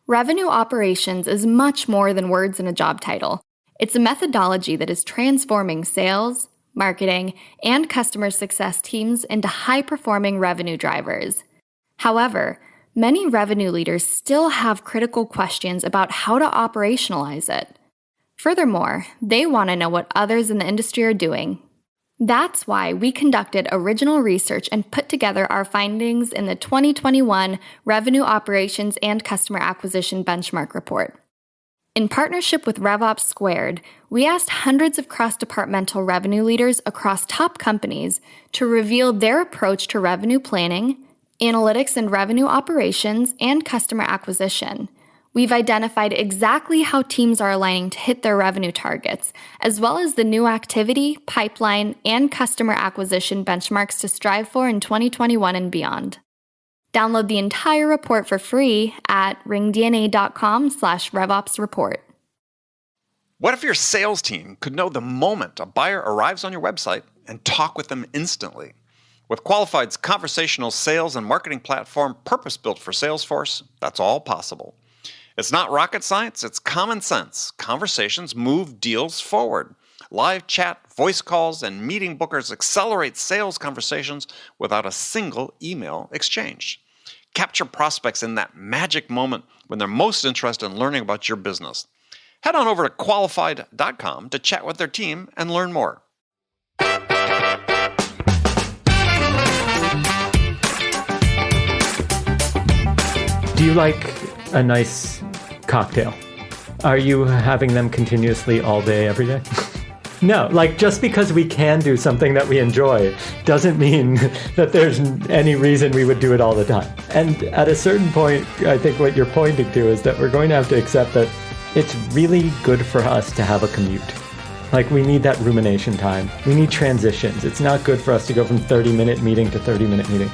Revenue operations is much more than words in a job title. It's a methodology that is transforming sales, marketing, and customer success teams into high-performing revenue drivers. However, many revenue leaders still have critical questions about how to operationalize it. Furthermore, they want to know what others in the industry are doing. That's why we conducted original research and put together our findings in the 2021 Revenue Operations and Customer Acquisition Benchmark Report. In partnership with RevOps Squared, we asked hundreds of cross-departmental revenue leaders across top companies to reveal their approach to revenue planning, analytics and revenue operations, and customer acquisition. We've identified exactly how teams are aligning to hit their revenue targets, as well as the new activity, pipeline, and customer acquisition benchmarks to strive for in 2021 and beyond. Download the entire report for free at ringdna.com/RevOpsReport. What if your sales team could know the moment a buyer arrives on your website and talk with them instantly? With Qualified's conversational sales and marketing platform purpose-built for Salesforce, that's all possible. It's not rocket science, it's common sense. Conversations move deals forward. Live chat, voice calls, and meeting bookers accelerate sales conversations without a single email exchange. Capture prospects in that magic moment when they're most interested in learning about your business. Head on over to qualified.com to chat with their team and learn more. Do you like a nice cocktail? Are you having them continuously all day, every day? No, just because we can do something that we enjoy doesn't mean that there's any reason we would do it all the time. And at a certain point, I think what you're pointing to is that we're going to have to accept that it's really good for us to have a commute. We need that rumination time. We need transitions. It's not good for us to go from 30-minute meeting to 30-minute meeting.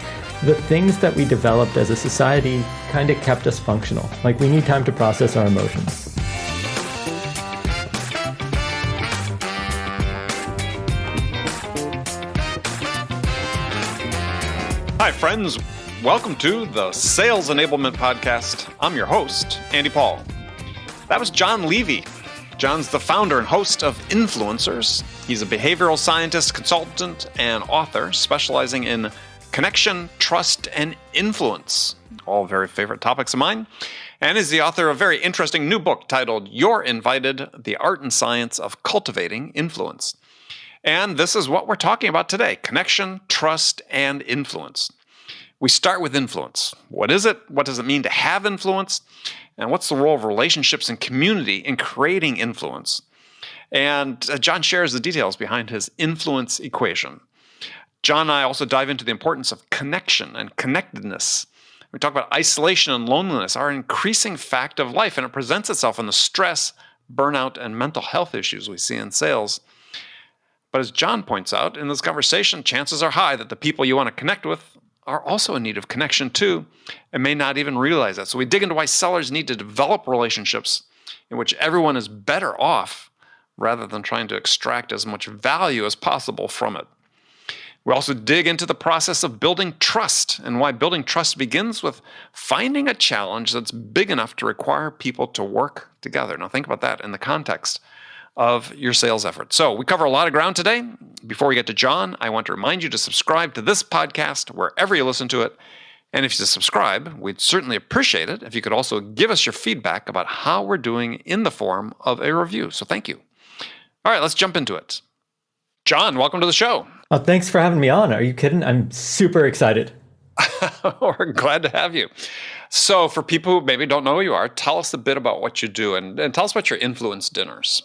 The things that we developed as a society kind of kept us functional. We need time to process our emotions. Hi, friends. Welcome to the Sales Enablement Podcast. I'm your host, Andy Paul. That was Jon Levy. Jon's the founder and host of Influencers. He's a behavioral scientist, consultant, and author specializing in connection, trust, and influence. All very favorite topics of mine. And is the author of a very interesting new book titled You're Invited, The Art and Science of Cultivating Influence. And this is what we're talking about today: connection, trust, and influence. We start with influence. What is it? What does it mean to have influence? And what's the role of relationships and community in creating influence? And Jon shares the details behind his influence equation. Jon and I also dive into the importance of connection and connectedness. We talk about isolation and loneliness, our increasing fact of life, and it presents itself in the stress, burnout, and mental health issues we see in sales. But as Jon points out, in this conversation, chances are high that the people you want to connect with are also in need of connection too, and may not even realize that. So we dig into why sellers need to develop relationships in which everyone is better off rather than trying to extract as much value as possible from it. We also dig into the process of building trust and why building trust begins with finding a challenge that's big enough to require people to work together. Now think about that in the context of your sales effort. So we cover a lot of ground today. Before we get to Jon, I want to remind you to subscribe to this podcast wherever you listen to it. And if you subscribe, we'd certainly appreciate it if you could also give us your feedback about how we're doing in the form of a review. So thank you. All right, let's jump into it. Jon, welcome to the show. Oh, thanks for having me on. Are you kidding? I'm super excited. We're glad to have you. So for people who maybe don't know who you are, tell us a bit about what you do and tell us about your influence dinners.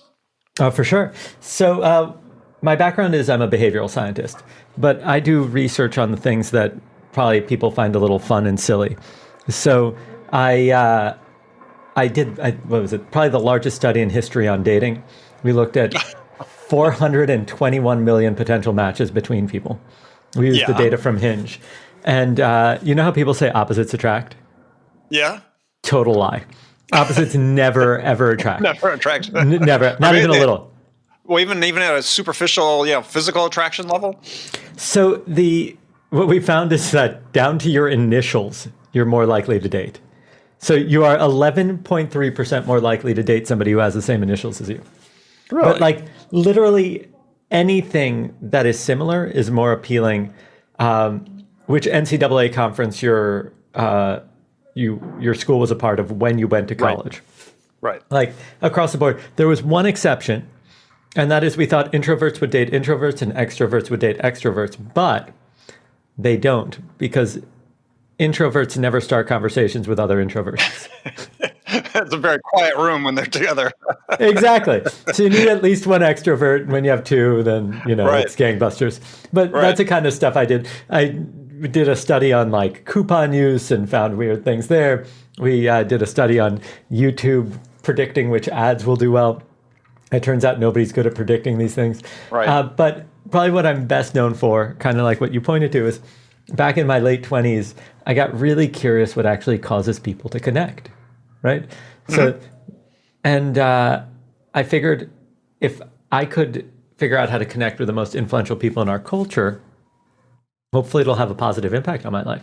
Oh, for sure. So my background is I'm a behavioral scientist, but I do research on the things that probably people find a little fun and silly. So I did probably the largest study in history on dating. We looked at 421 million potential matches between people. We used the data from Hinge. And you know how people say opposites attract? Yeah. Total lie. Opposites never, ever attract. Never attract. Never. Not even a little. Well, even at a superficial, physical attraction level? So what we found is that down to your initials, you're more likely to date. So you are 11.3% more likely to date somebody who has the same initials as you. Really? But like literally anything that is similar is more appealing. Which NCAA conference your school was a part of when you went to college? Right. Like across the board, there was one exception, and that is we thought introverts would date introverts and extroverts would date extroverts, but they don't, because introverts never start conversations with other introverts. It's a very quiet room when they're together. Exactly. So you need at least one extrovert. And when you have two, then, Right. it's gangbusters. But Right. that's the kind of stuff I did. I did a study on like coupon use and found weird things there. We did a study on YouTube predicting which ads will do well. It turns out nobody's good at predicting these things. Right. But probably what I'm best known for, kind of like what you pointed to, is back in my late 20s, I got really curious what actually causes people to connect, right? So, and I figured if I could figure out how to connect with the most influential people in our culture, hopefully it'll have a positive impact on my life.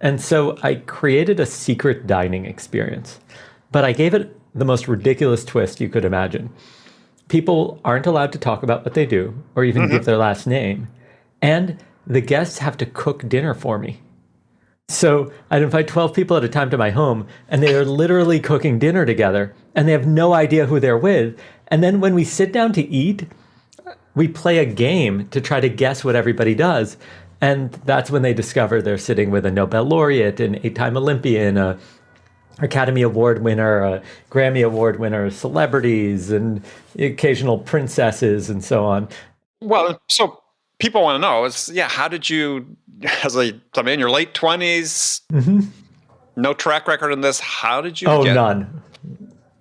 And so I created a secret dining experience, but I gave it the most ridiculous twist you could imagine. People aren't allowed to talk about what they do or even give their last name. And the guests have to cook dinner for me. So I'd invite 12 people at a time to my home, and they are literally cooking dinner together, and they have no idea who they're with. And then when we sit down to eat, we play a game to try to guess what everybody does. And that's when they discover they're sitting with a Nobel laureate, an 8-time Olympian, a Academy Award winner, a Grammy Award winner, celebrities, and occasional princesses, and so on. Well, so people want to know how did you, in your late 20s, no track record in this, how did you get... None.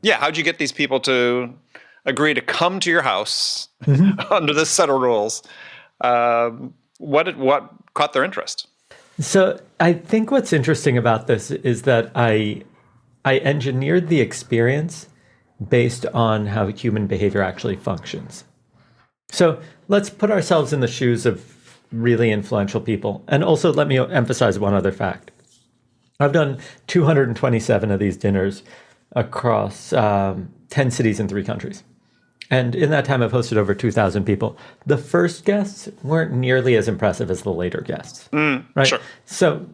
Yeah, how'd you get these people to agree to come to your house under this set of rules? What caught their interest? So I think what's interesting about this is that I engineered the experience based on how human behavior actually functions. So let's put ourselves in the shoes of really influential people. And also let me emphasize one other fact. I've done 227 of these dinners across 10 cities in 3 countries. And in that time, I've hosted over 2,000 people. The first guests weren't nearly as impressive as the later guests, right? Sure. So,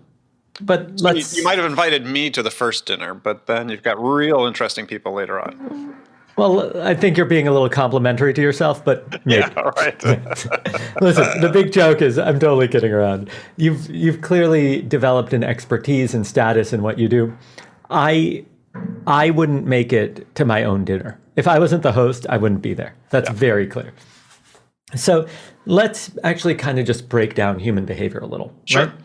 but let's... You might have invited me to the first dinner, but then you've got real interesting people later on. Well, I think you're being a little complimentary to yourself, but maybe. Yeah, all right. Listen, the big joke is, I'm totally kidding around. You've clearly developed an expertise and status in what you do. I wouldn't make it to my own dinner. If I wasn't the host, I wouldn't be there. That's very clear. So let's actually kind of just break down human behavior a little. Sure. Right?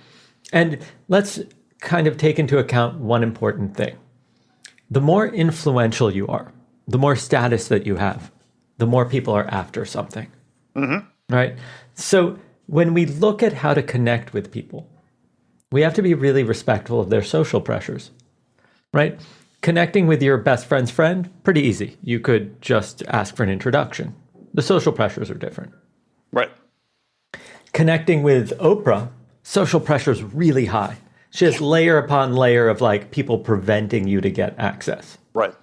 And let's kind of take into account one important thing. The more influential you are, the more status that you have, the more people are after something. Right? So when we look at how to connect with people, we have to be really respectful of their social pressures. Right? Connecting with your best friend's friend, pretty easy. You could just ask for an introduction. The social pressures are different. Right. Connecting with Oprah, social pressure is really high. She has layer upon layer of like people preventing you to get access. Right.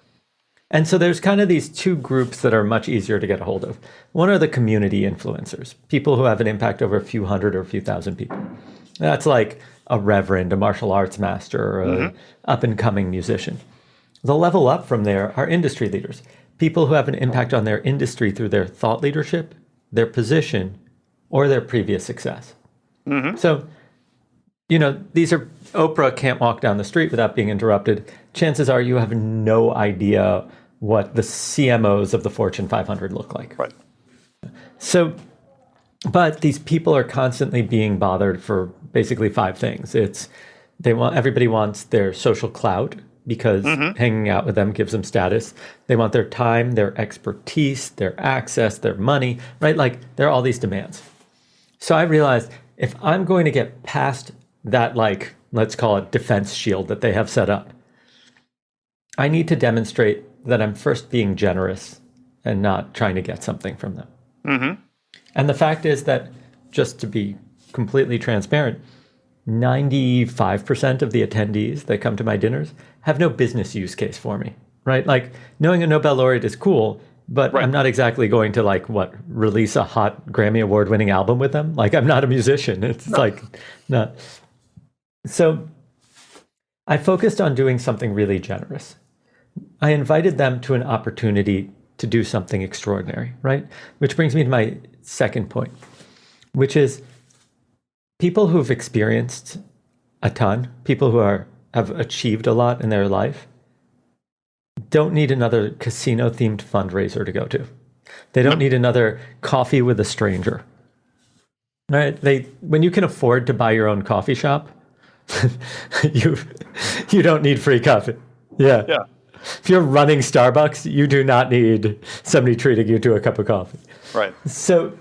And so there's kind of these two groups that are much easier to get a hold of. One are the community influencers, people who have an impact over a few hundred or a few thousand people. That's like a reverend, a martial arts master, or an up-and-coming musician. The level up from there are industry leaders, people who have an impact on their industry through their thought leadership, their position, or their previous success. So, these are, Oprah can't walk down the street without being interrupted. Chances are you have no idea what the CMOs of the Fortune 500 look like. Right. So, but these people are constantly being bothered for basically 5 things. Everybody wants their social clout, because hanging out with them gives them status. They want their time, their expertise, their access, their money, right? Like there are all these demands. So I realized if I'm going to get past that, like, let's call it defense shield that they have set up, I need to demonstrate that I'm first being generous and not trying to get something from them. And the fact is that, just to be completely transparent, 95% of the attendees that come to my dinners have no business use case for me, right? Like knowing a Nobel laureate is cool, but I'm not exactly going to release a hot Grammy award winning album with them. Like I'm not a musician. It's not. So I focused on doing something really generous. I invited them to an opportunity to do something extraordinary, right? Which brings me to my second point, which is people who've experienced a ton, people who have achieved a lot in their life, don't need another casino-themed fundraiser to go to. They don't need another coffee with a stranger. Right? When you can afford to buy your own coffee shop, you don't need free coffee. Yeah. If you're running Starbucks, you do not need somebody treating you to a cup of coffee. Right. So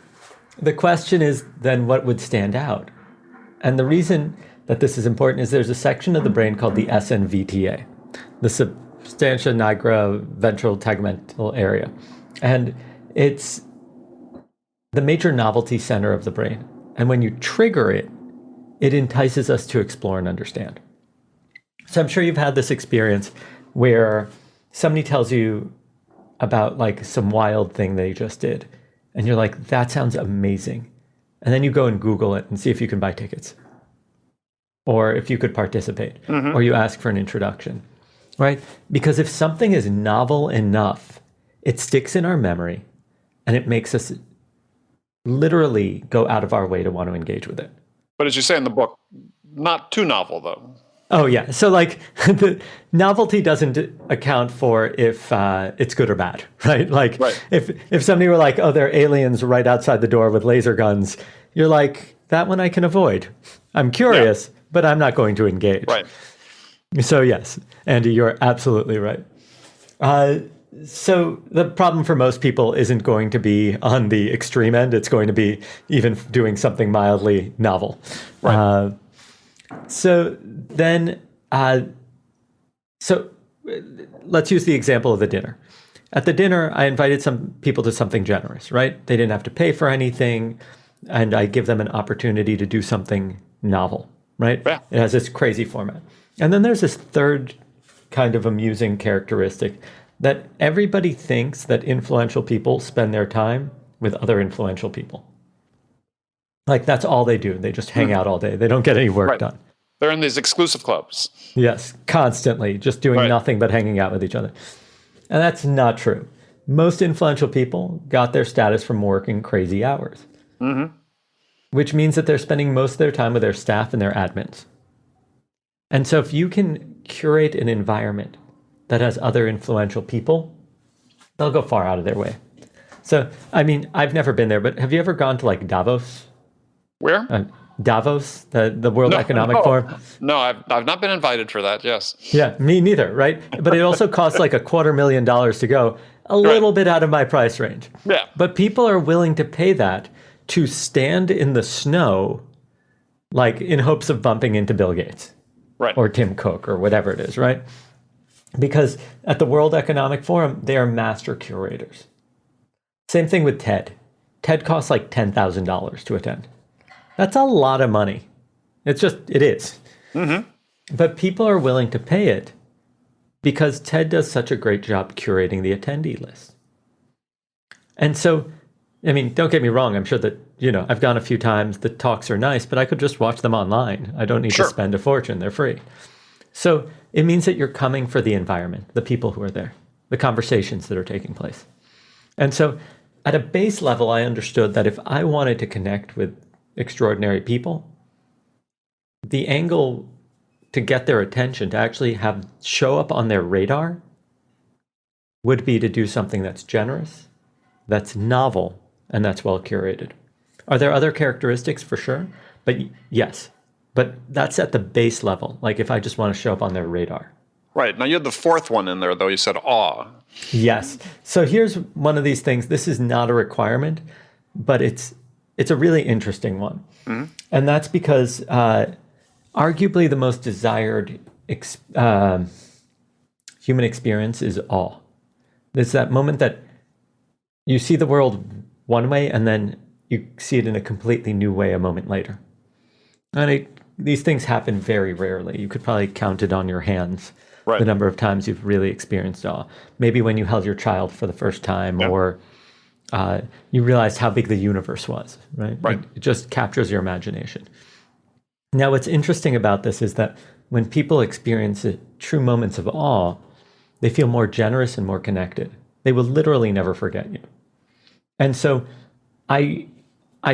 the question is then what would stand out? And the reason that this is important is there's a section of the brain called the SNVTA, the substantia nigra ventral tegmental area. And it's the major novelty center of the brain. And when you trigger it, it entices us to explore and understand. So I'm sure you've had this experience where somebody tells you about some wild thing they just did. And you're like, that sounds amazing. And then you go and Google it and see if you can buy tickets or if you could participate, or you ask for an introduction, right? Because if something is novel enough, it sticks in our memory and it makes us literally go out of our way to want to engage with it. But as you say in the book, not too novel, though. Oh, yeah. So the novelty doesn't account for if it's good or bad, right? If somebody were like, oh, there are aliens right outside the door with laser guns, you're like, that one I can avoid. I'm curious, but I'm not going to engage. Right. So yes, Andy, you're absolutely right. So the problem for most people isn't going to be on the extreme end. It's going to be even doing something mildly novel. Right. So let's use the example of the dinner. At the dinner, I invited some people to something generous, right? They didn't have to pay for anything, and I give them an opportunity to do something novel, right? Yeah. It has this crazy format. And then there's this third kind of amusing characteristic that everybody thinks that influential people spend their time with other influential people. That's all they do. They just hang out all day. They don't get any work done. They're in these exclusive clubs. Yes, constantly, just doing nothing but hanging out with each other. And that's not true. Most influential people got their status from working crazy hours, which means that they're spending most of their time with their staff and their admins. And so if you can curate an environment that has other influential people, they'll go far out of their way. So, I mean, I've never been there, but have you ever gone to Davos? Where? Davos, the World Economic Forum. No, I've not been invited for that, yes. Yeah, me neither, right? But it also costs $250,000 to go, a little bit out of my price range. Yeah. But people are willing to pay that to stand in the snow, in hopes of bumping into Bill Gates. Right. Or Tim Cook or whatever it is, right? Because at the World Economic Forum, they are master curators. Same thing with TED. TED costs $10,000 to attend. That's a lot of money. It is. But people are willing to pay it because TED does such a great job curating the attendee list. And so, I mean, don't get me wrong. I'm sure that, I've gone a few times. The talks are nice, but I could just watch them online. I don't need to spend a fortune. They're free. So it means that you're coming for the environment, the people who are there, the conversations that are taking place. And so at a base level, I understood that if I wanted to connect with extraordinary people, the angle to get their attention, to actually show up on their radar, would be to do something that's generous, that's novel, and that's well curated. Are there other characteristics? For sure. But yes. But that's at the base level, if I just want to show up on their radar. Right. Now, you had the fourth one in there, though. You said awe. Yes. So here's one of these things. This is not a requirement, but it's a really interesting one. And that's because arguably the most desired human experience is awe. It's that moment that you see the world one way and then you see it in a completely new way a moment later. And these things happen very rarely. You could probably count it on your hands, Right. the number of times you've really experienced awe. Maybe when you held your child for the first time, or you realized how big the universe was, right? Right. It just captures your imagination. Now, what's interesting about this is that when people experience true moments of awe, they feel more generous and more connected. They will literally never forget you. And so I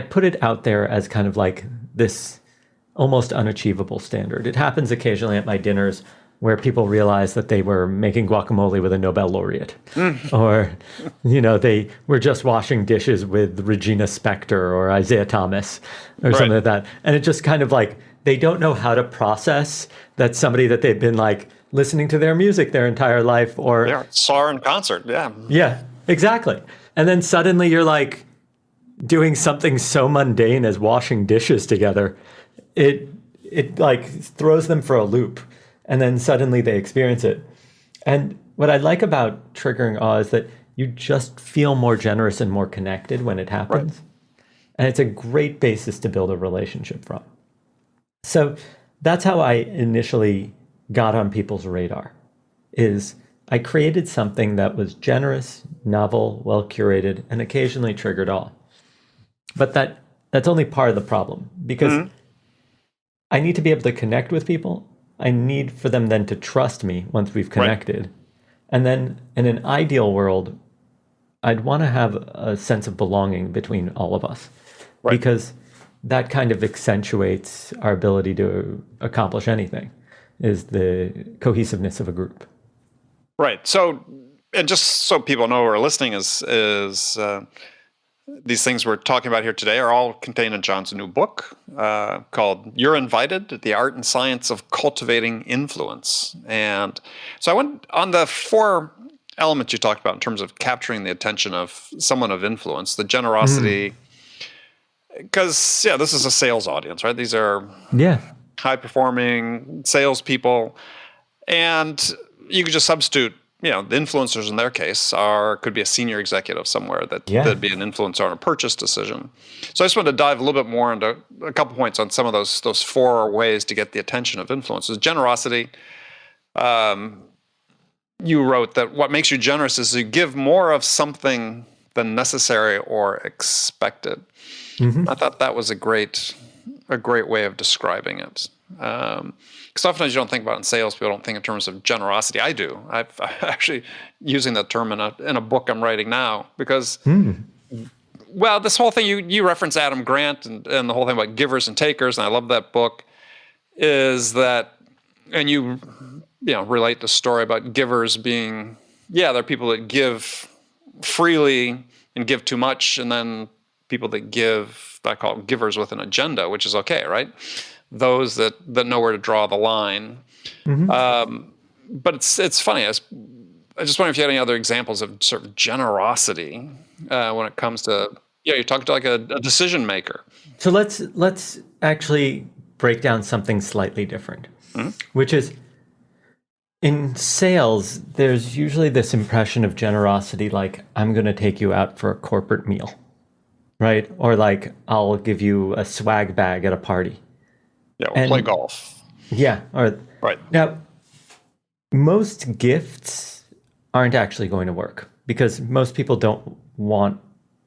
put it out there as kind of like this almost unachievable standard. It happens occasionally at my dinners where people realize that they were making guacamole with a Nobel laureate, or, they were just washing dishes with Regina Spektor or Isaiah Thomas or something like that. And it just kind of like, they don't know how to process that somebody that they've been like listening to their music their entire life, or saw her in concert. Yeah, exactly. And then suddenly you're like doing something so mundane as washing dishes together. It like throws them for a loop. And then suddenly they experience it. And what I like about triggering awe is that you just feel more generous and more connected when it happens. Right. And it's a great basis to build a relationship from. So that's how I initially got on people's radar, is I created something that was generous, novel, well curated, and occasionally triggered awe. But that's only part of the problem, because I need to be able to connect with people. I need for them then to trust me once we've connected. Right. And then in an ideal world, I'd want to have a sense of belonging between all of us, because that kind of accentuates our ability to accomplish anything, is the cohesiveness of a group. Right. So, and just so people know who are listening, is these things we're talking about here today are all contained in Jon's new book called You're Invited, The Art and Science of Cultivating Influence. And so I went on the 4 elements you talked about in terms of capturing the attention of someone of influence, the generosity, because, this is a sales audience, right? These are high-performing salespeople. And you could just substitute, the influencers in their case could be a senior executive somewhere that'd be an influencer on a purchase decision. So I just wanted to dive a little bit more into a couple points on some of those 4 ways to get the attention of influencers. Generosity. You wrote that what makes you generous is to give more of something than necessary or expected. I thought that was a great way of describing it. Because oftentimes you don't think about it in sales, people don't think in terms of generosity. I do. I'm actually using that term in a book I'm writing now, because, this whole thing, you reference Adam Grant and the whole thing about givers and takers, and I love that book, is that, and you relate the story about givers being, there are people that give freely and give too much, and then people that give, I call it givers with an agenda, which is okay, right? Those that know where to draw the line. But it's funny. I just wonder if you had any other examples of sort of generosity when it comes to, you're talking to like a decision maker. So let's actually break down something slightly different, which is, in sales, there's usually this impression of generosity, like, I'm going to take you out for a corporate meal, right? Or like, I'll give you a swag bag at a party. Yeah, we'll play golf. Yeah. Right. Now, most gifts aren't actually going to work, because most people don't want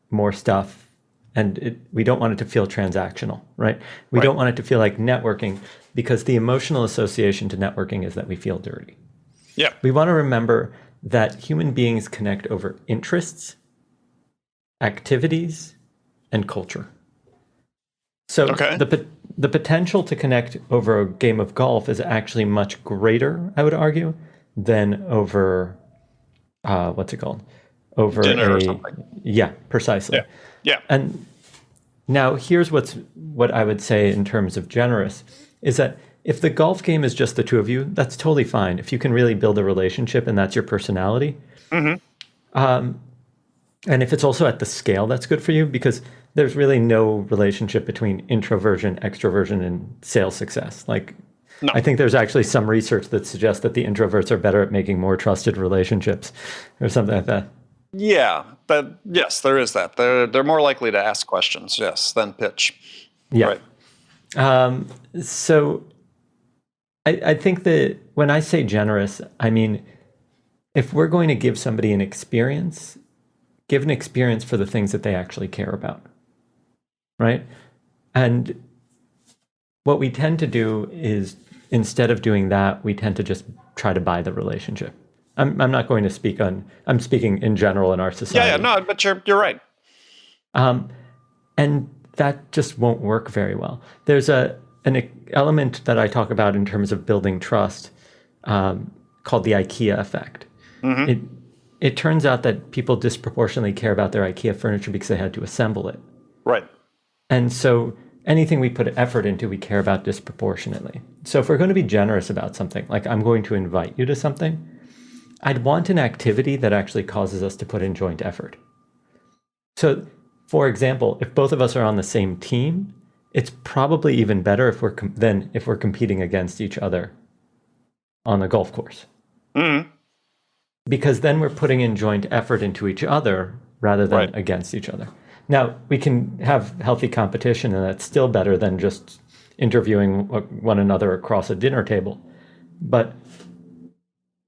more stuff, and we don't want it to feel transactional, right? We don't want it to feel like networking, because the emotional association to networking is that we feel dirty. Yeah. We want to remember that human beings connect over interests, activities, and culture. So the potential to connect over a game of golf is actually much greater, I would argue, than over what's it called? Over dinner or something. Yeah, precisely. Yeah. And now here's what I would say in terms of generous is that if the golf game is just the two of you, that's totally fine. If you can really build a relationship and that's your personality. And if it's also at the scale, that's good for you, because there's really no relationship between introversion, extroversion, and sales success. No. I think there's actually some research that suggests that the introverts are better at making more trusted relationships or something like that. Yeah, yes, there is that. They're more likely to ask questions, than pitch. Yeah. Right. So I think that when I say generous, I mean, if we're going to give somebody an experience, give an experience for the things that they actually care about, right? And what we tend to do is, instead of doing that, we tend to just try to buy the relationship. I'm not going to speak on, I'm speaking in general in our society. Yeah, no, but you're right. And that just won't work very well. There's an element that I talk about in terms of building trust called the Ikea Effect. Mm-hmm. It turns out that people disproportionately care about their Ikea furniture because they had to assemble it. Right. And so anything we put effort into, we care about disproportionately. So if we're going to be generous about something, like I'm going to invite you to something, I'd want an activity that actually causes us to put in joint effort. So, for example, if both of us are on the same team, it's probably even better if we're competing against each other on a golf course. Mm-hmm. Because then we're putting in joint effort into each other rather than against each other. Now, we can have healthy competition, and that's still better than just interviewing one another across a dinner table. But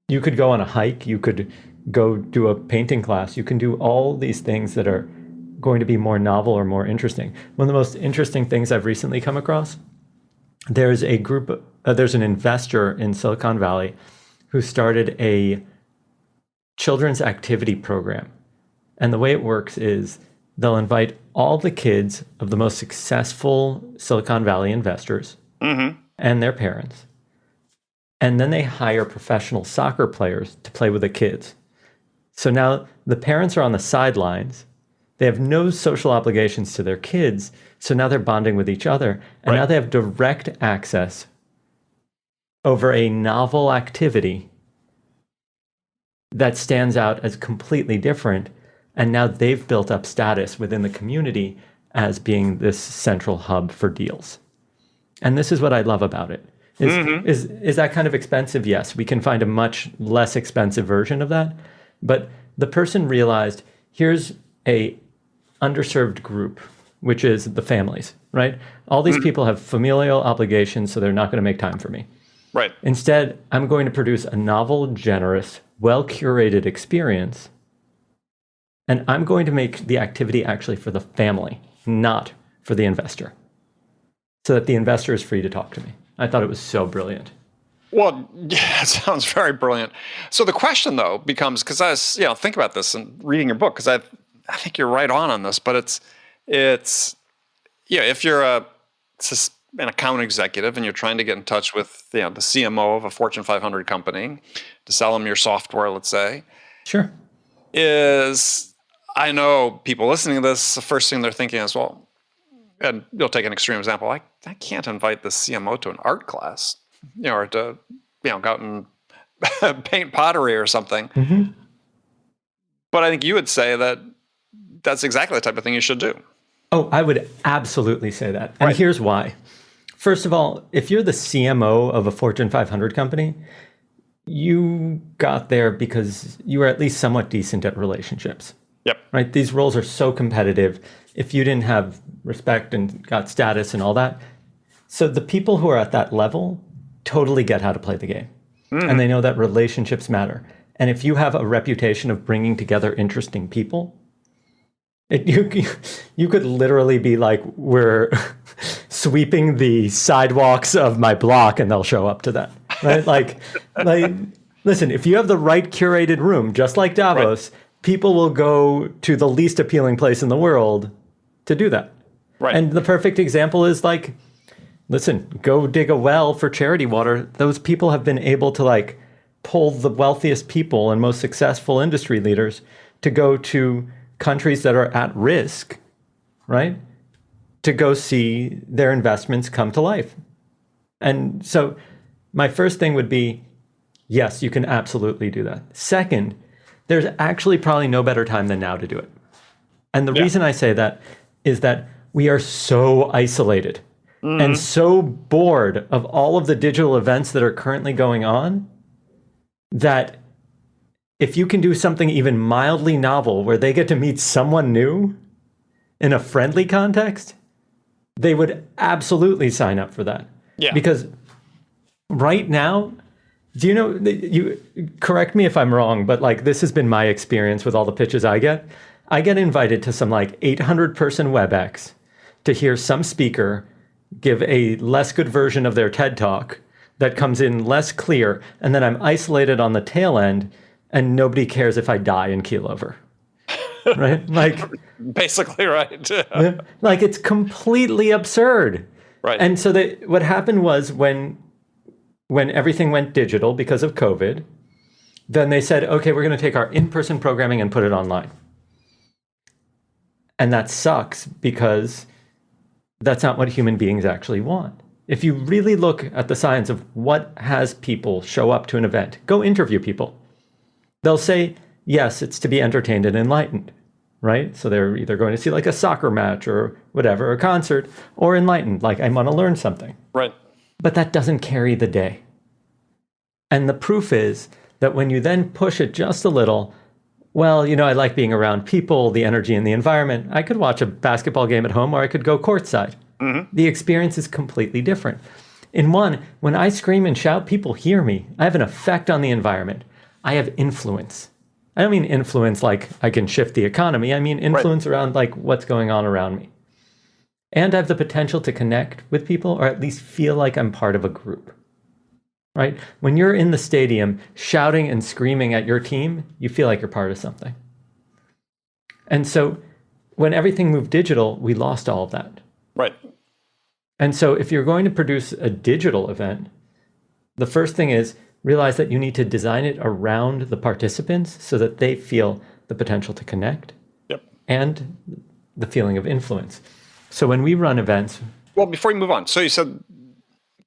you could go on a hike, you could go do a painting class, you can do all these things that are going to be more novel or more interesting. One of the most interesting things I've recently come across, there's an investor in Silicon Valley who started a children's activity program. And the way it works is they'll invite all the kids of the most successful Silicon Valley investors and their parents. And then they hire professional soccer players to play with the kids. So now the parents are on the sidelines. They have no social obligations to their kids. So now they're bonding with each other. And now they have direct access over a novel activity that stands out as completely different. And now they've built up status within the community as being this central hub for deals. And this is what I love about it. Is that kind of expensive? Yes, we can find a much less expensive version of that. But the person realized, here's a underserved group, which is the families, right? All these people have familial obligations, so they're not going to make time for me. Right. Instead, I'm going to produce a novel, generous, well-curated experience, and I'm going to make the activity actually for the family, not for the investor, so that the investor is free to talk to me. I thought it was so brilliant. Well, yeah, it sounds very brilliant. So the question, though, becomes, because I was, think about this and reading your book, because I think you're right on this, but it's if you're an account executive and you're trying to get in touch with the CMO of a Fortune 500 company to sell them your software, let's say. Sure. I know people listening to this, the first thing they're thinking is, well, and you'll take an extreme example, I can't invite the CMO to an art class, or to, go out and paint pottery or something. Mm-hmm. But I think you would say that that's exactly the type of thing you should do. Oh, I would absolutely say that. And here's why. First of all, if you're the CMO of a Fortune 500 company, you got there because you were at least somewhat decent at relationships. Yep. Right? These roles are so competitive. If you didn't have respect and got status and all that. So the people who are at that level totally get how to play the game. And they know that relationships matter. And if you have a reputation of bringing together interesting people, you could literally be like, we're sweeping the sidewalks of my block, and they'll show up to that. Right? like, listen, if you have the right curated room, just like Davos, people will go to the least appealing place in the world to do that. Right. And the perfect example is listen, go dig a well for charity water. Those people have been able to pull the wealthiest people and most successful industry leaders to go to countries that are at risk, right? To go see their investments come to life. And so my first thing would be, yes, you can absolutely do that. Second, there's actually probably no better time than now to do it. And the reason I say that is that we are so isolated and so bored of all of the digital events that are currently going on that if you can do something even mildly novel where they get to meet someone new in a friendly context, they would absolutely sign up for that. Yeah. Because right now, do you know, you correct me if I'm wrong, but like this has been my experience with all the pitches I get. I get invited to some like 800-person WebEx to hear some speaker give a less good version of their TED Talk that comes in less clear, and then I'm isolated on the tail end, and nobody cares if I die in keel over. Right? Like basically, right. Like it's completely absurd. Right. And so what happened was when everything went digital because of COVID, then they said, okay, we're going to take our in-person programming and put it online. And that sucks because that's not what human beings actually want. If you really look at the science of what has people show up to an event, go interview people. They'll say, yes, it's to be entertained and enlightened, right? So they're either going to see like a soccer match or whatever, a concert, or enlightened, like I want to learn something. Right. But that doesn't carry the day. And the proof is that when you then push it just a little, well, you know, I like being around people, the energy and the environment. I could watch a basketball game at home or I could go courtside. Mm-hmm. The experience is completely different. In one, when I scream and shout, people hear me. I have an effect on the environment. I have influence. I don't mean influence like I can shift the economy. I mean influence around like what's going on around me. And I have the potential to connect with people or at least feel like I'm part of a group. Right? When you're in the stadium shouting and screaming at your team, you feel like you're part of something. And so when everything moved digital, we lost all of that. Right. And so if you're going to produce a digital event, the first thing is realize that you need to design it around the participants so that they feel the potential to connect and the feeling of influence. So when we run events... Well, before you move on, so you said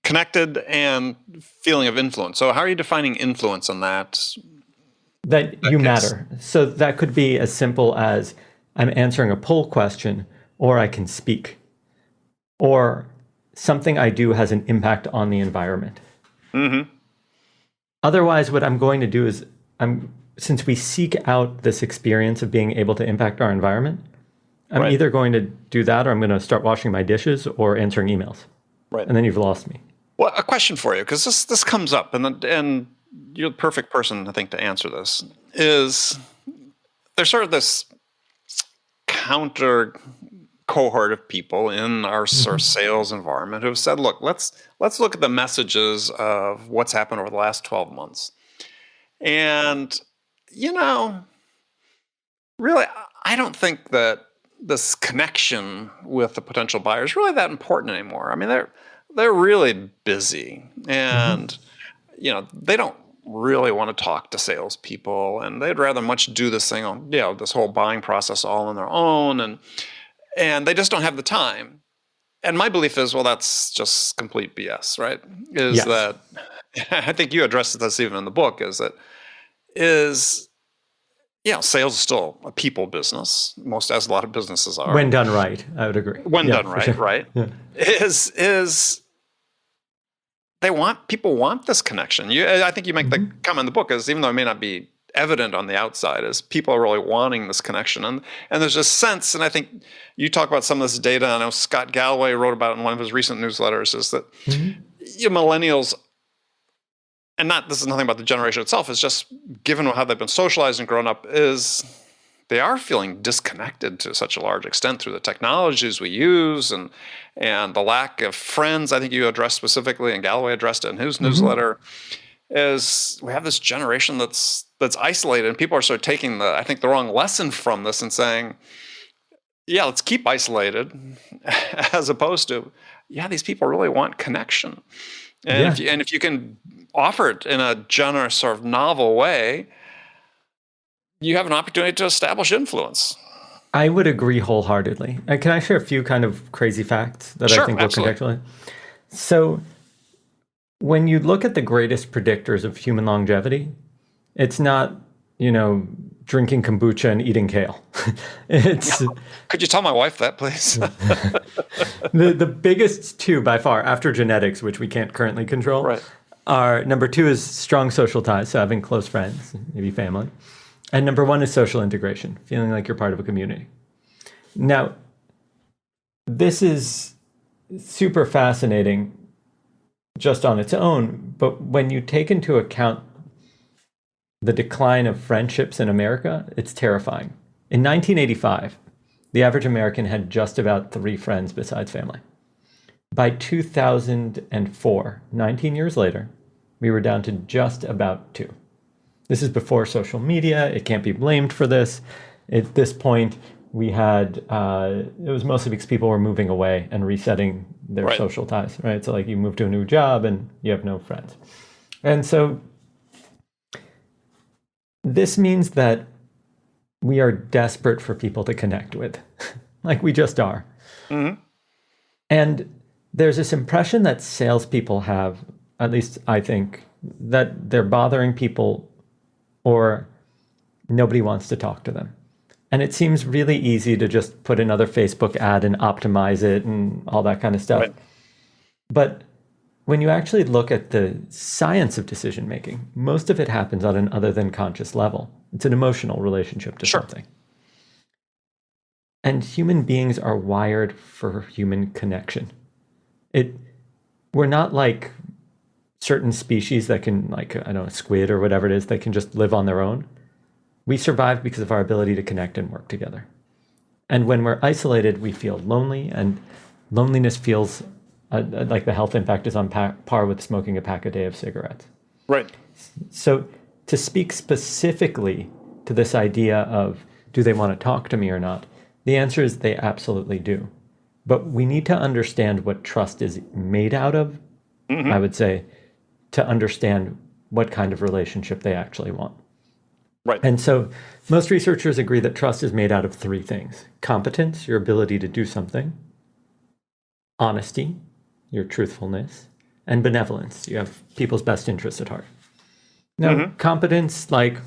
connected and feeling of influence. So how are you defining influence on that? That you matter. So that could be as simple as I'm answering a poll question, or I can speak, or something I do has an impact on the environment. Mm-hmm. Otherwise, what I'm going to do is, since we seek out this experience of being able to impact our environment, I'm either going to do that or I'm going to start washing my dishes or answering emails. Right. And then you've lost me. Well, a question for you, because this comes up, and you're the perfect person, I think, to answer this, is there's sort of this counter cohort of people in our sort of sales environment who have said, look, let's look at the messages of what's happened over the last 12 months. And, you know, really, I don't think that this connection with the potential buyer is really that important anymore. I mean, they're really busy, and you know, they don't really want to talk to salespeople, and they'd rather much do this thing on, you know, this whole buying process all on their own, and they just don't have the time. And my belief is, well, that's just complete BS, right? That I think you addressed this even in the book, sales is still a people business, as a lot of businesses are. When done right, I would agree. When done right, sure. Right? Yeah. People want this connection. I think you make the comment in the book is, even though it may not be evident on the outside, is people are really wanting this connection. And there's a sense, and I think you talk about some of this data, I know Scott Galloway wrote about it in one of his recent newsletters, is that millennials, and this is nothing about the generation itself, it's just given how they've been socialized and grown up, is they are feeling disconnected to such a large extent through the technologies we use and the lack of friends. I think you addressed specifically, and Galloway addressed it in his newsletter, is we have this generation that's isolated, and people are sort of taking the wrong lesson from this and saying, yeah, let's keep isolated, as opposed to, these people really want connection. And if you can offer it in a generous, sort of novel way, you have an opportunity to establish influence. I would agree wholeheartedly. Can I share a few kind of crazy facts that I think will contextualize? So when you look at the greatest predictors of human longevity, it's not, drinking kombucha and eating kale. Could you tell my wife that, please? The biggest two by far, after genetics, which we can't currently control, are number 2 is strong social ties, so having close friends, maybe family. And number 1 is social integration, feeling like you're part of a community. Now, this is super fascinating just on its own. But when you take into account the decline of friendships in America, it's terrifying. In 1985, the average American had just about 3 friends besides family. By 2004, 19 years later, we were down to just about 2. This is before social media. It can't be blamed for this. At this point, we had, it was mostly because people were moving away and resetting their social ties, right? So like you move to a new job and you have no friends. And so this means that we are desperate for people to connect with, like we just are. Mm-hmm. And there's this impression that salespeople have, at least I think, that they're bothering people or nobody wants to talk to them. And it seems really easy to just put another Facebook ad and optimize it and all that kind of stuff. Right. But when you actually look at the science of decision making, most of it happens on an other than conscious level. It's an emotional relationship to something. And human beings are wired for human connection. We're not like certain species that can, like, I don't know, squid or whatever it is, that can just live on their own. We survive because of our ability to connect and work together. And when we're isolated, we feel lonely, and loneliness feels like the health impact is on par with smoking a pack a day of cigarettes. Right. So to speak specifically to this idea of, do they want to talk to me or not? The answer is they absolutely do. But we need to understand what trust is made out of, I would say, to understand what kind of relationship they actually want. Right. And so most researchers agree that trust is made out of 3 things: competence, your ability to do something; honesty, your truthfulness; and benevolence, you have people's best interests at heart. Now, competence, like,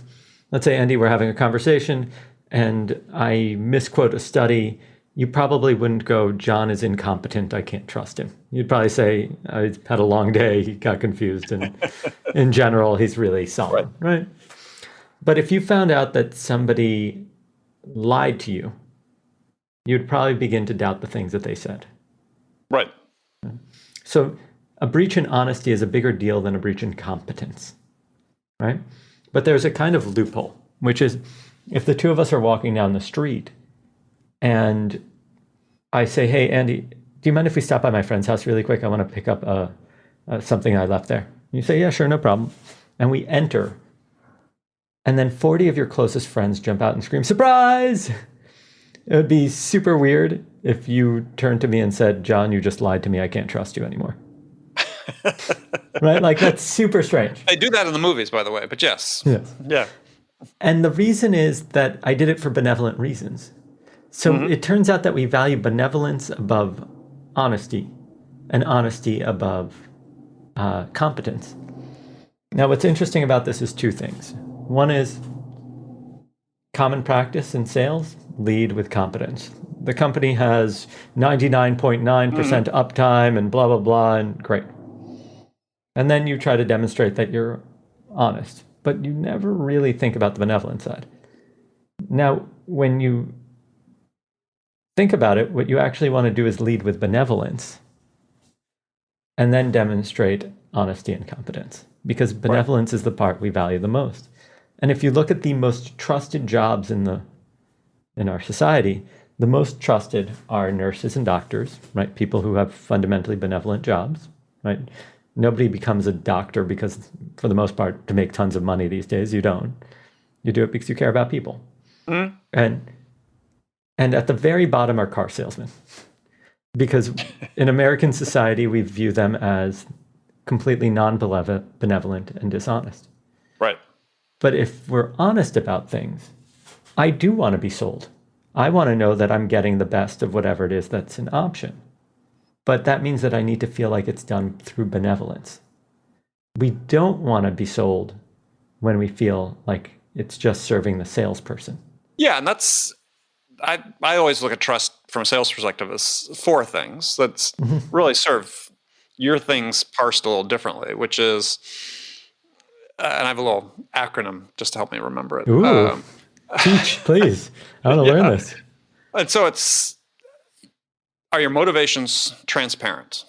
let's say, Andy, we're having a conversation and I misquote a study. You probably wouldn't go, Jon is incompetent, I can't trust him. You'd probably say, he's had a long day, he got confused, and in general, he's really solid, right? But if you found out that somebody lied to you, you'd probably begin to doubt the things that they said. Right. So a breach in honesty is a bigger deal than a breach in competence, right? But there's a kind of loophole, which is if the two of us are walking down the street and I say, hey, Andy, do you mind if we stop by my friend's house really quick? I want to pick up something I left there. And you say, yeah, sure, no problem. And we enter. And then 40 of your closest friends jump out and scream, surprise! It would be super weird if you turned to me and said, Jon, you just lied to me. I can't trust you anymore. Right? Like, that's super strange. I do that in the movies, by the way, but yes. Yeah. And the reason is that I did it for benevolent reasons. So it turns out that we value benevolence above honesty and honesty above competence. Now, what's interesting about this is 2 things. One is common practice in sales: lead with competence. The company has 99.9% uptime and blah, blah, blah, and great. And then you try to demonstrate that you're honest, but you never really think about the benevolent side. Now, when you think about it, what you actually want to do is lead with benevolence and then demonstrate honesty and competence, because benevolence is the part we value the most. And if you look at the most trusted jobs in our society, the most trusted are nurses and doctors, right? People who have fundamentally benevolent jobs, right? Nobody becomes a doctor because, for the most part, to make tons of money these days. You don't. You do it because you care about people. And at the very bottom are car salesmen, because in American society, we view them as completely non-benevolent and dishonest. Right. But if we're honest about things, I do want to be sold. I want to know that I'm getting the best of whatever it is that's an option. But that means that I need to feel like it's done through benevolence. We don't want to be sold when we feel like it's just serving the salesperson. Yeah, and that's, I always look at trust from a sales perspective as 4 things that really serve your things parsed a little differently, which is, and I have a little acronym just to help me remember it. Ooh, teach, please. I want to learn this. And so it's are your motivations transparent?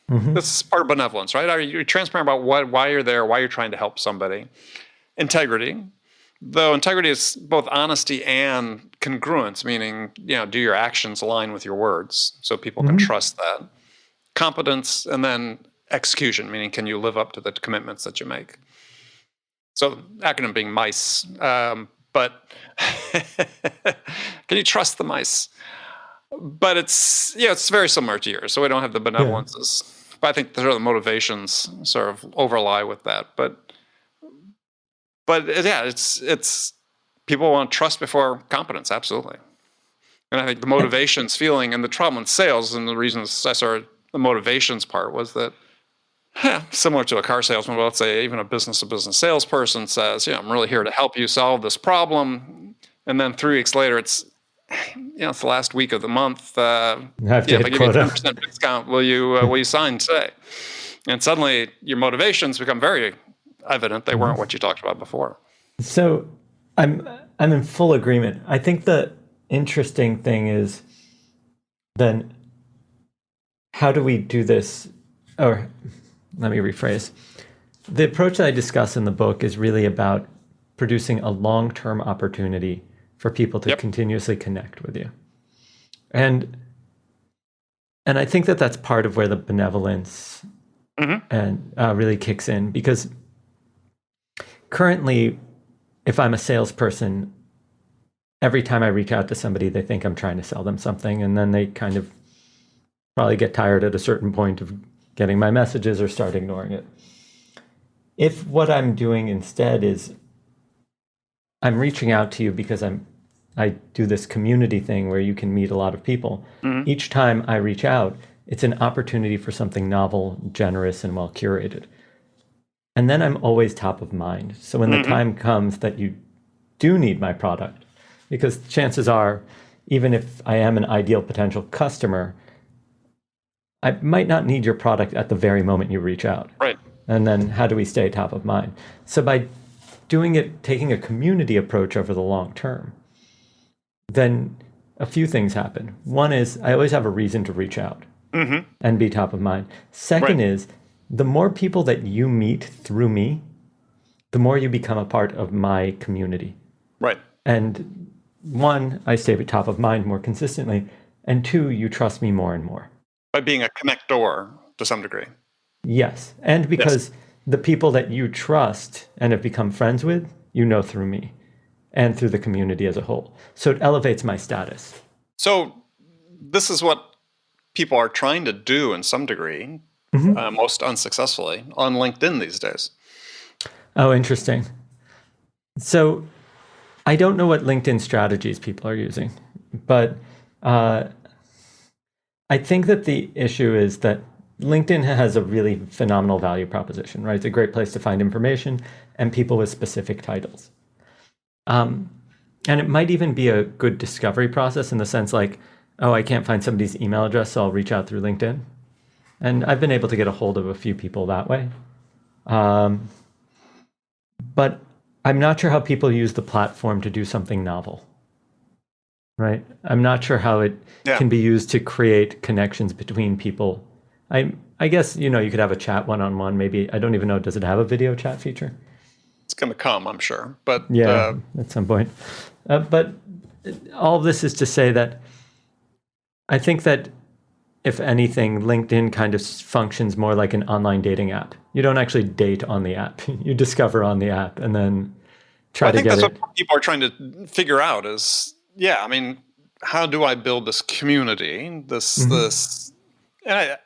This is part of benevolence, right? Are you transparent about why you're there, why you're trying to help somebody? Integrity, though integrity is both honesty and congruence, meaning, do your actions align with your words so people can trust that? Competence, and then execution, meaning can you live up to the commitments that you make? So acronym being MICE, but can you trust the mice? But it's very similar to yours, so we don't have the benevolences. But I think the motivations sort of overlie with that. But it's people want trust before competence, absolutely. And I think the motivations feeling and the trouble in sales, and the reasons I started the motivations part was that similar to a car salesman, let's say even a business-to-business salesperson says, I'm really here to help you solve this problem. And then 3 weeks later, it's the last week of the month. If I give you a 10% discount, will you sign today? And suddenly your motivations become very evident. They weren't what you talked about before. So I'm in full agreement. I think the interesting thing is then how do we do this? Or let me rephrase. The approach that I discuss in the book is really about producing a long-term opportunity for people to continuously connect with you. And I think that that's part of where the benevolence and really kicks in, because currently, if I'm a salesperson, every time I reach out to somebody, they think I'm trying to sell them something, and then they kind of probably get tired at a certain point of getting my messages or start ignoring it. If what I'm doing instead is I'm reaching out to you because I do this community thing where you can meet a lot of people. Each time I reach out, it's an opportunity for something novel, generous, and well curated. And then I'm always top of mind. So when the time comes that you do need my product, because chances are, even if I am an ideal potential customer, I might not need your product at the very moment you reach out. Right. And then how do we stay top of mind? So by taking a community approach over the long term, then a few things happen. One is I always have a reason to reach out and be top of mind. Second is the more people that you meet through me, the more you become a part of my community. Right. And one, I stay top of mind more consistently. And two, you trust me more and more. By being a connector to some degree. Yes. And because the people that you trust and have become friends with, through me and through the community as a whole. So it elevates my status. So this is what people are trying to do in some degree, most unsuccessfully, on LinkedIn these days. Oh, interesting. So I don't know what LinkedIn strategies people are using, but I think that the issue is that LinkedIn has a really phenomenal value proposition, right? It's a great place to find information and people with specific titles. And it might even be a good discovery process in the sense like, I can't find somebody's email address, so I'll reach out through LinkedIn. And I've been able to get a hold of a few people that way. But I'm not sure how people use the platform to do something novel, right? I'm not sure how it can be used to create connections between people. I guess, you could have a chat one-on-one, maybe. I don't even know, does it have a video chat feature? It's going to come, I'm sure. But at some point. But all of this is to say that I think that, if anything, LinkedIn kind of functions more like an online dating app. You don't actually date on the app. You discover on the app and then try to get it. I think that's what people are trying to figure out is, how do I build this community, this, and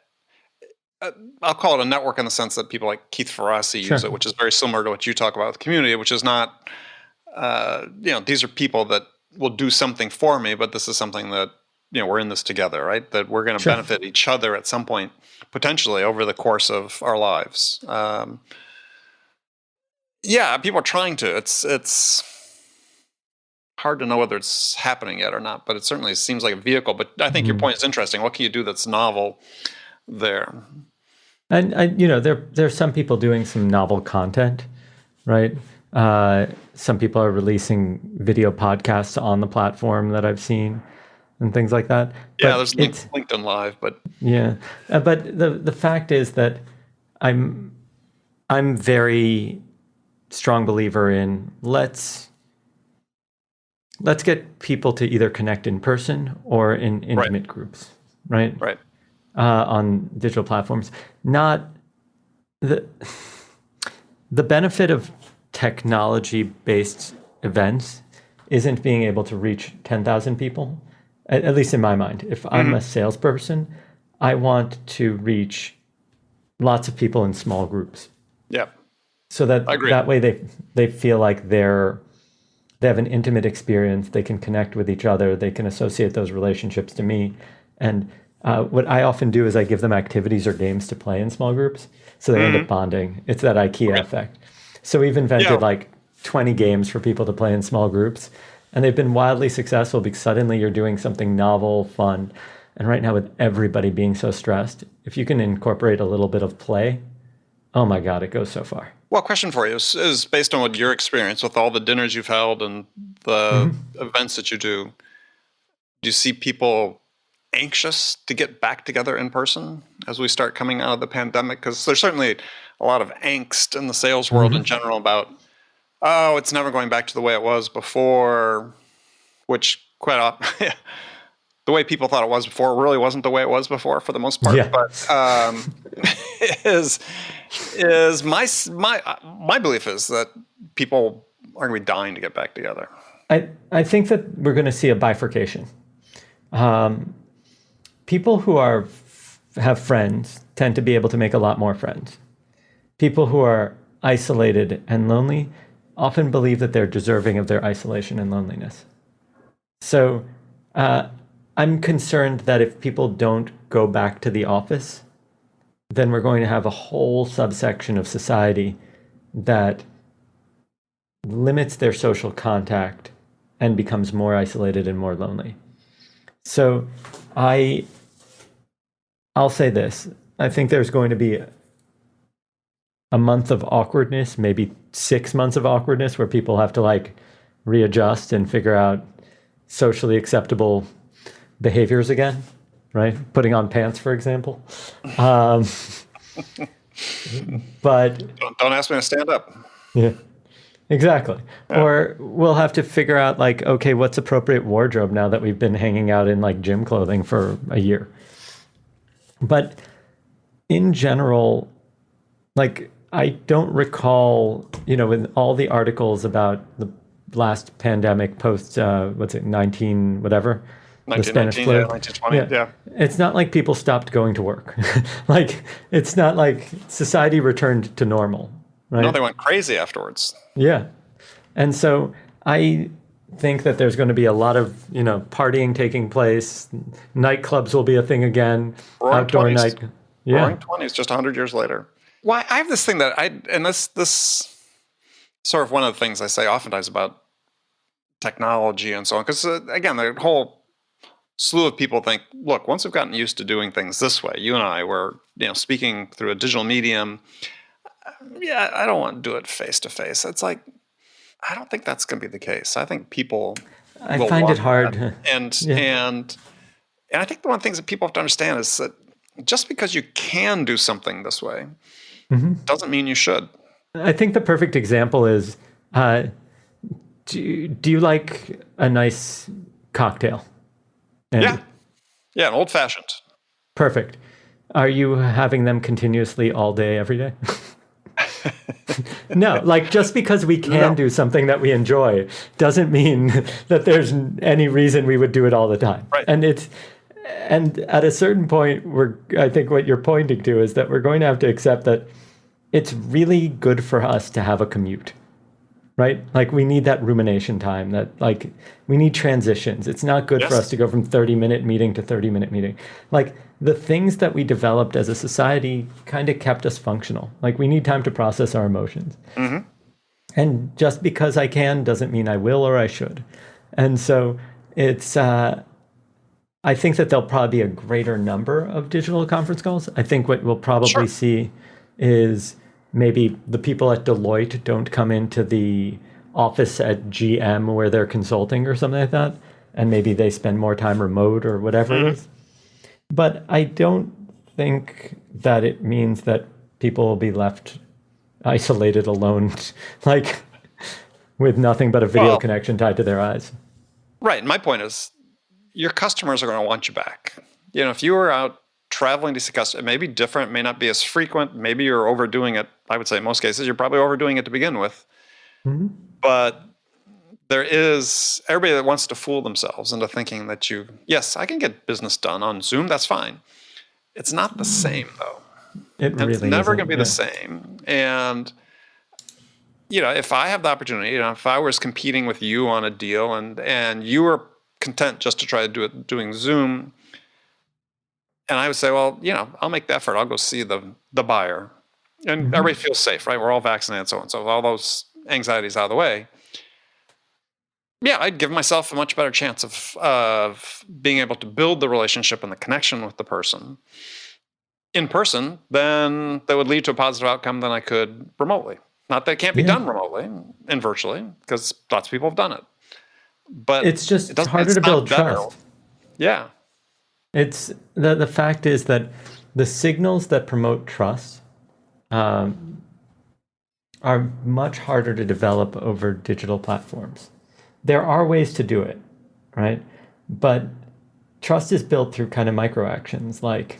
I'll call it a network in the sense that people like Keith Ferrazzi use it, which is very similar to what you talk about with community, which is not, these are people that will do something for me, but this is something that, we're in this together, right? That we're going to benefit each other at some point, potentially over the course of our lives. People are trying to. It's hard to know whether it's happening yet or not, but it certainly seems like a vehicle. But I think your point is interesting. What can you do that's novel there? And there's some people doing some novel content, right? Some people are releasing video podcasts on the platform that I've seen. and things like that. Yeah, But there's it's LinkedIn Live, but yeah. But the fact is that I'm very strong believer in let's get people to either connect in person or in intimate groups, right? right. On digital platforms. Not the benefit of technology-based events isn't being able to reach 10,000 people, at least in my mind. If I'm a salesperson, I want to reach lots of people in small groups. Yeah. So that way they feel like they have an intimate experience, they can connect with each other, they can associate those relationships to me. And what I often do is I give them activities or games to play in small groups, so they end up bonding. It's that IKEA effect. So we've invented like 20 games for people to play in small groups, and they've been wildly successful because suddenly you're doing something novel, fun. And right now with everybody being so stressed, if you can incorporate a little bit of play, oh my God, it goes so far. Well, question for you is based on what your experience with all the dinners you've held and the events that you do you see people anxious to get back together in person as we start coming out of the pandemic? Because there's certainly a lot of angst in the sales world in general about, oh, it's never going back to the way it was before, which quite often, the way people thought it was before really wasn't the way it was before for the most part. Yeah. But is my belief is that people are going to be dying to get back together. I think that we're going to see a bifurcation. People who have friends tend to be able to make a lot more friends. People who are isolated and lonely often believe that they're deserving of their isolation and loneliness. So I'm concerned that if people don't go back to the office, then we're going to have a whole subsection of society that limits their social contact and becomes more isolated and more lonely. So I'll say this. I think there's going to be a month of awkwardness, maybe 6 months of awkwardness, where people have to like readjust and figure out socially acceptable behaviors again, right? Putting on pants, for example. But don't ask me to stand up. yeah, exactly. Yeah. Or we'll have to figure out like, okay, what's appropriate wardrobe now that we've been hanging out in like gym clothing for a year. But in general, like I don't recall, in all the articles about the last pandemic post, 19 whatever, the Spanish flu. Yeah, 1920. Yeah. It's not like people stopped going to work. Like it's not like society returned to normal, right? No, they went crazy afterwards. Yeah. And so I think that there's going to be a lot of, partying taking place. Nightclubs will be a thing again. Roaring Outdoor 20s. night. Yeah. Roaring 20s, just 100 years later. Well, I have this thing that this sort of one of the things I say oftentimes about technology and so on, because again, the whole slew of people think, look, once we've gotten used to doing things this way, you and I were, speaking through a digital medium. Yeah, I don't want to do it face to face. It's like, I don't think that's going to be the case. I think people I find it hard. And I think one of the things that people have to understand is that just because you can do something this way doesn't mean you should. I think the perfect example is, do you like a nice cocktail? Andy? Yeah, an old fashioned. Perfect. Are you having them continuously all day, every day? No, like just because we can do something that we enjoy doesn't mean that there's any reason we would do it all the time. Right. And at a certain point, I think what you're pointing to is that we're going to have to accept that it's really good for us to have a commute, right? Like we need that rumination time, that like we need transitions. It's not good for us to go from 30-minute meeting to 30-minute meeting. Like the things that we developed as a society kind of kept us functional. Like we need time to process our emotions. Mm-hmm. And just because I can doesn't mean I will or I should. And so it's, I think that there'll probably be a greater number of digital conference calls. I think what we'll probably see is maybe the people at Deloitte don't come into the office at GM where they're consulting or something like that. and maybe they spend more time remote or whatever it is. But I don't think that it means that people will be left isolated, alone, like with nothing but a video connection tied to their eyes. Right. My point is, your customers are going to want you back. If you were out traveling to see customers, it may be different, may not be as frequent. Maybe you're overdoing it. I would say in most cases, you're probably overdoing it to begin with. But there is everybody that wants to fool themselves into thinking that yes, I can get business done on Zoom. That's fine. It's not the same, though. It's never going to be the same. And, if I have the opportunity, if I was competing with you on a deal and you were content just to try to do it doing Zoom, and I would say, well, I'll make the effort. I'll go see the buyer. And everybody feels safe, right? We're all vaccinated, so on. So all those anxieties out of the way. Yeah, I'd give myself a much better chance of being able to build the relationship and the connection with the person in person than that would lead to a positive outcome than I could remotely. Not that it can't be done remotely and virtually, because lots of people have done it. But it's harder to build trust. Yeah. It's the fact is that the signals that promote trust are much harder to develop over digital platforms. There are ways to do it, right? But trust is built through kind of micro actions like,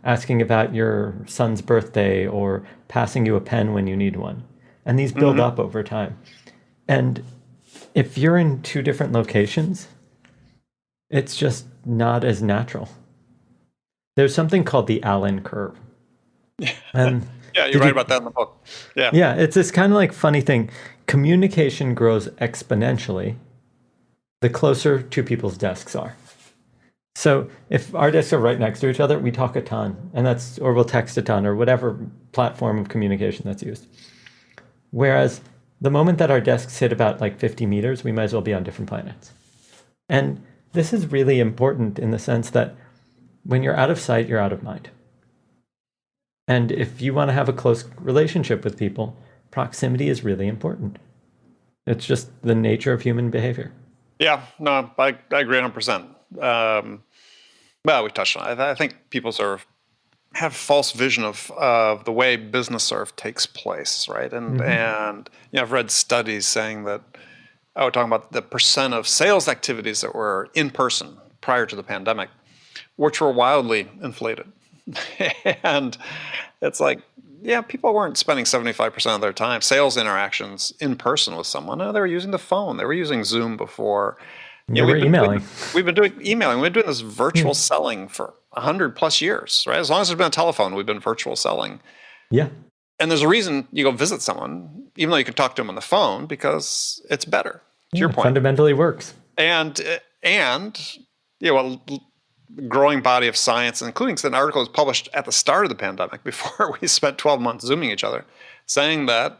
asking about your son's birthday or passing you a pen when you need one. And these build up over time. And if you're in two different locations, it's just not as natural. There's something called the Allen curve. And yeah, you write about that in the book. Yeah. Yeah, it's this kind of like funny thing. Communication grows exponentially the closer two people's desks are. So if our desks are right next to each other, we talk a ton, or we'll text a ton, or whatever platform of communication that's used. Whereas the moment that our desks hit about like 50 meters, we might as well be on different planets. And this is really important in the sense that when you're out of sight, you're out of mind. And if you want to have a close relationship with people, proximity is really important. It's just the nature of human behavior. Yeah, no, I agree 100%. Well, we touched on it. I think people sort of have false vision of the way business sort of takes place, right? And I've read studies saying that we're talking about the percent of sales activities that were in person prior to the pandemic, which were wildly inflated. And it's like, yeah, people weren't spending 75% of their time sales interactions in person with someone. No, they were using the phone. They were using Zoom before. We've been emailing. We've been doing emailing. We've been doing this virtual selling for 100 plus years, right? As long as there's been a telephone, we've been virtual selling. Yeah. And there's a reason you go visit someone, even though you can talk to them on the phone, because it's better. To your point, it fundamentally works. And growing body of science, including an article was published at the start of the pandemic before we spent 12 months Zooming each other, saying that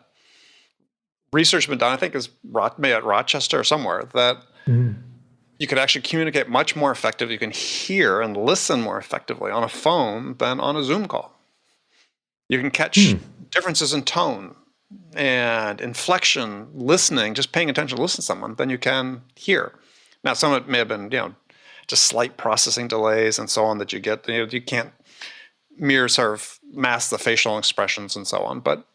research has been done, I think is made at Rochester or somewhere, that you could actually communicate much more effectively. You can hear and listen more effectively on a phone than on a Zoom call. You can catch differences in tone and inflection, listening, just paying attention to listen to someone than you can hear. Now, some of it may have been, just slight processing delays and so on that you get. You can't mirror sort of mask the facial expressions and so on. But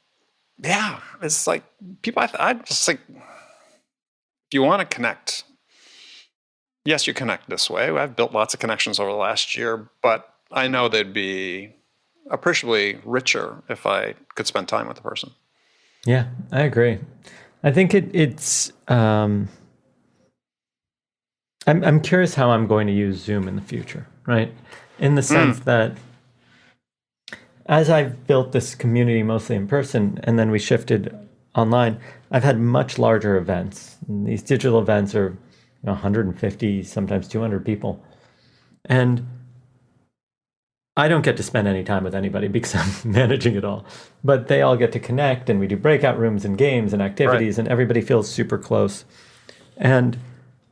yeah, it's like people, I just think, if you want to connect, yes, you connect this way. I've built lots of connections over the last year, but I know they'd be appreciably richer if I could spend time with the person. Yeah, I agree. I think it's. I'm curious how I'm going to use Zoom in the future, right? In the sense that as I've built this community mostly in person, and then we shifted online, I've had much larger events. And these digital events are 150, sometimes 200 people. And I don't get to spend any time with anybody because I'm managing it all. But they all get to connect, and we do breakout rooms and games and activities, and everybody feels super close. And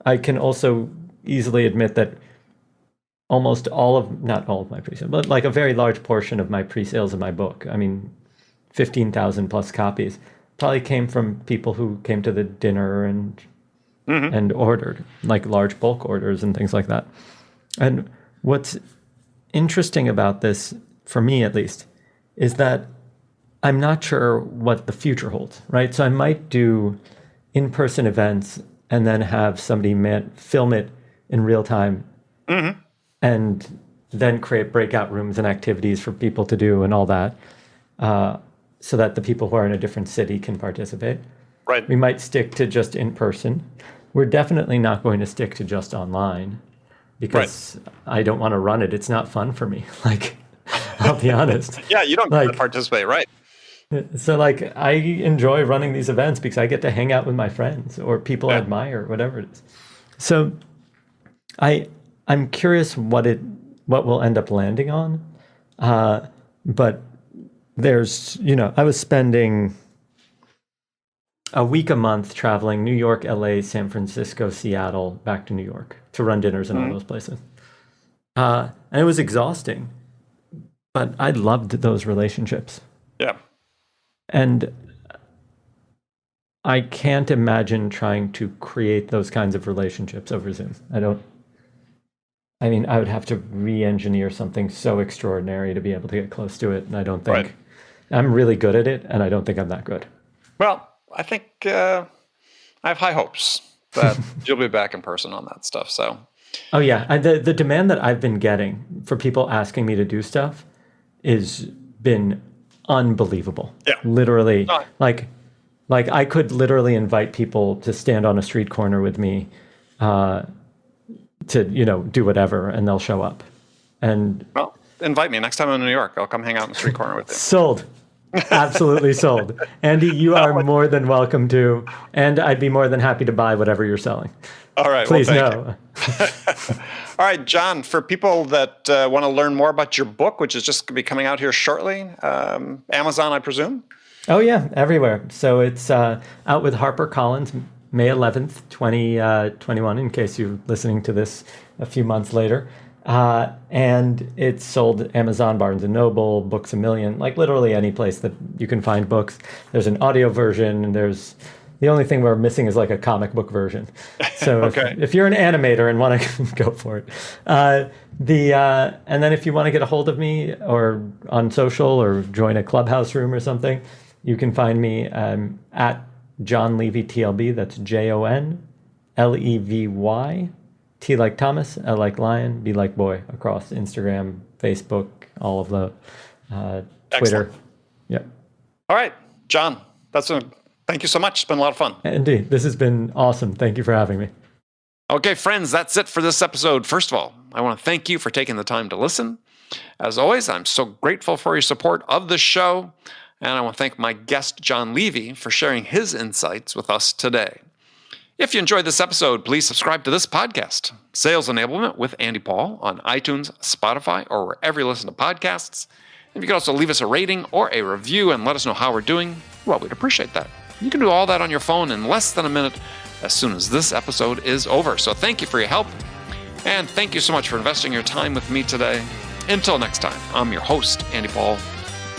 I can also easily admit that not all of my pre-sales, but like a very large portion of my pre-sales of my book, 15,000 plus copies, probably came from people who came to the dinner and and ordered, like large bulk orders and things like that. And what's interesting about this, for me at least, is that I'm not sure what the future holds, right? So I might do in-person events and then have somebody film it in real time and then create breakout rooms and activities for people to do and all that, so that the people who are in a different city can participate. Right. We might stick to just in-person. We're definitely not going to stick to just online because I don't want to run it. It's not fun for me. Like, I'll be honest. Yeah, you don't get to participate, right? So like I enjoy running these events because I get to hang out with my friends or people I admire, whatever it is. So I'm curious what will end up landing on. But there's, I was spending a week a month traveling New York, LA, San Francisco, Seattle, back to New York to run dinners in all those places. And it was exhausting, but I loved those relationships. Yeah. And I can't imagine trying to create those kinds of relationships over Zoom. I would have to re-engineer something so extraordinary to be able to get close to it. And I don't think I'm really good at it. And I don't think I'm that good. Well, I think I have high hopes that you'll be back in person on that stuff. So, oh yeah, the demand that I've been getting for people asking me to do stuff is been unbelievable. Yeah, literally, like I could literally invite people to stand on a street corner with me, to do whatever, and they'll show up. And well, invite me next time I'm in New York. I'll come hang out in the street corner with you. Sold. Absolutely sold. Andy, you are more than welcome to, and I'd be more than happy to buy whatever you're selling. All right. Please know. All right, Jon, for people that want to learn more about your book, which is just going to be coming out here shortly, Amazon, I presume? Oh, yeah, everywhere. So it's out with HarperCollins, May 11th, 2021, in case you're listening to this a few months later. And it's sold at Amazon, Barnes & Noble, Books A Million, like literally any place that you can find books. There's an audio version, and the only thing we're missing is like a comic book version. So if you're an animator and want to go for it. And then if you want to get a hold of me or on social or join a clubhouse room or something, you can find me at Jon Levy TLB. That's JONLEVY. T like Thomas, L like Lion, B like Boy, across Instagram, Facebook, all of the Twitter. Yep. All right, Jon, thank you so much. It's been a lot of fun. Indeed. This has been awesome. Thank you for having me. Okay, friends, that's it for this episode. First of all, I want to thank you for taking the time to listen. As always, I'm so grateful for your support of the show, and I want to thank my guest, Jon Levy, for sharing his insights with us today. If you enjoyed this episode, please subscribe to this podcast, Sales Enablement with Andy Paul, on iTunes, Spotify, or wherever you listen to podcasts. And you can also leave us a rating or a review and let us know how we're doing. Well, we'd appreciate that. You can do all that on your phone in less than a minute as soon as this episode is over. So thank you for your help, and thank you so much for investing your time with me today. Until next time, I'm your host, Andy Paul.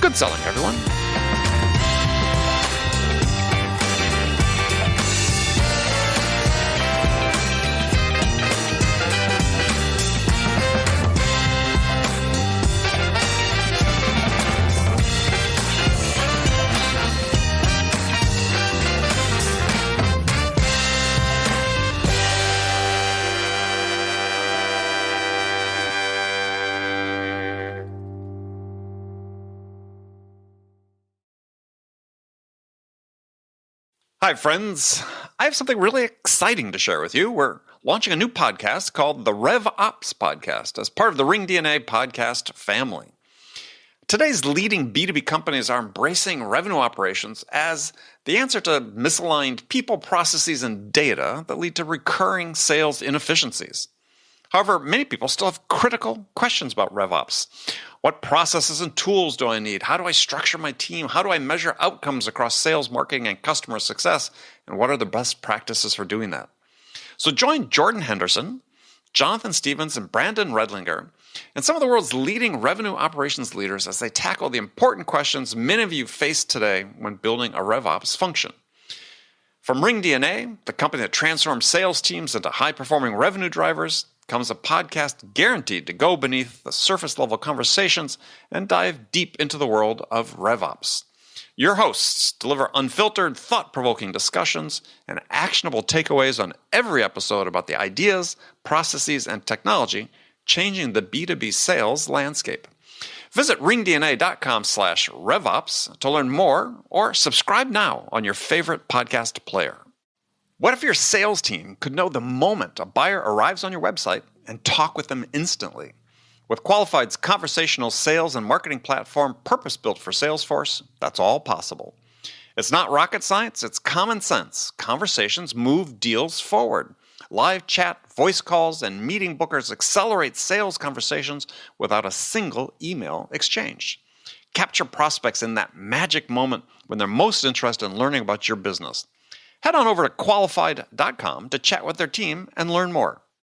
Good selling, everyone. Hi, friends. I have something really exciting to share with you. We're launching a new podcast called the RevOps Podcast as part of the Ring DNA podcast family. Today's leading B2B companies are embracing revenue operations as the answer to misaligned people, processes, and data that lead to recurring sales inefficiencies. However, many people still have critical questions about RevOps. What processes and tools do I need? How do I structure my team? How do I measure outcomes across sales, marketing, and customer success? And what are the best practices for doing that? So join Jordan Henderson, Jonathan Stevens, and Brandon Redlinger, and some of the world's leading revenue operations leaders as they tackle the important questions many of you face today when building a RevOps function. From Ring DNA, the company that transforms sales teams into high-performing revenue drivers, comes a podcast guaranteed to go beneath the surface-level conversations and dive deep into the world of RevOps. Your hosts deliver unfiltered, thought-provoking discussions and actionable takeaways on every episode about the ideas, processes, and technology changing the B2B sales landscape. Visit ringdna.com/RevOps to learn more or subscribe now on your favorite podcast player. What if your sales team could know the moment a buyer arrives on your website and talk with them instantly? With Qualified's conversational sales and marketing platform purpose-built for Salesforce, that's all possible. It's not rocket science, it's common sense. Conversations move deals forward. Live chat, voice calls, and meeting bookers accelerate sales conversations without a single email exchange. Capture prospects in that magic moment when they're most interested in learning about your business. Head on over to qualified.com to chat with their team and learn more.